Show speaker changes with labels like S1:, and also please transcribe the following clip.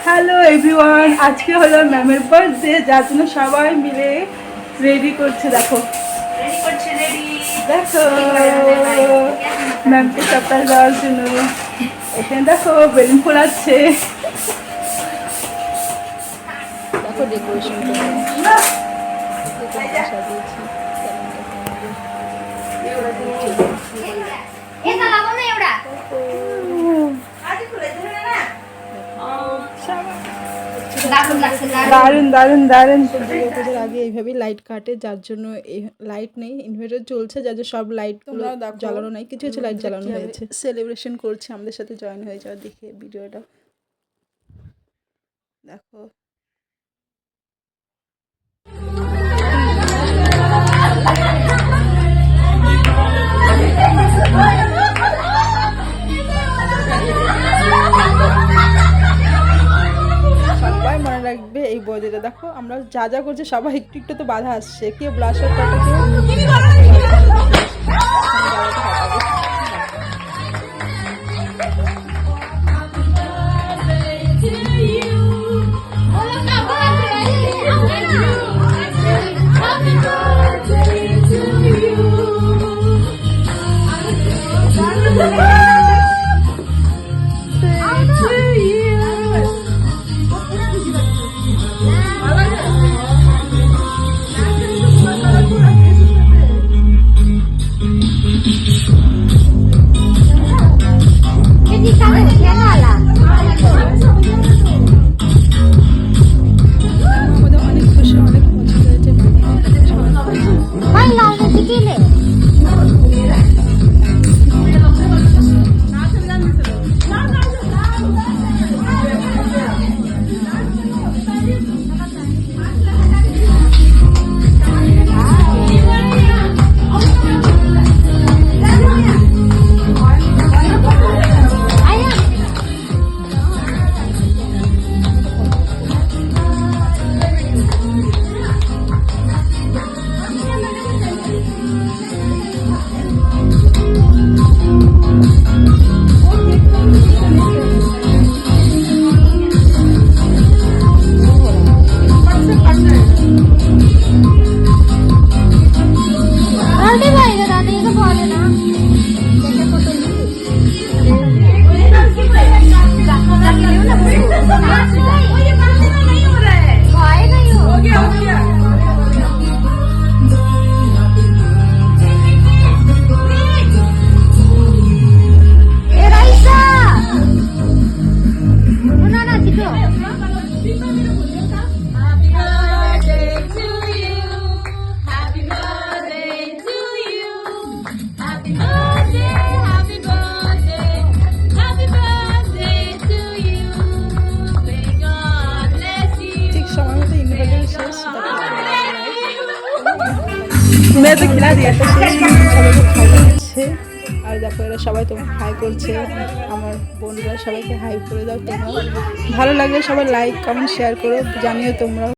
S1: Hello everyone, আজকে হলো ম্যামের বার্থডে, যার জন্য সবাই মিলে রেডি করছে। দেখো দেখো ম্যামকে সারপ্রাইজ দেওয়ার জন্য এখানে দেখো বেলুন ফোলাচ্ছে। দেখো ডেকোরেশন দারুন দারুন দারুন। পুজোর আগে এইভাবেই লাইট কাটে, যার জন্য এই লাইট নেই, ইনভার্টার চলছে, যার জন্য সব লাইট জ্বালানো নাই, কিছু কিছু লাইট জ্বালানো হয়েছে। সেলিব্রেশন করছে, আমাদের সাথে জয়েন হয়ে যাওয়া দেখে ভিডিওটা দেখো। সবাই মনে রাখবে এই বদিটা। দেখো আমরা যা যা করছি সবাই একটু একটু তো বাধা আসছে, কেউ ব্লাশার কাটা, কেউ मैं तो खिला दिया আর দেখো এরা সবাই তোমাকে হাই করছে, আমার বোনরা সবাইকে হাই করে দাও। তোমরা ভালো লাগলে সবাই লাইক কমেন্ট শেয়ার করো, জানিও তোমরা।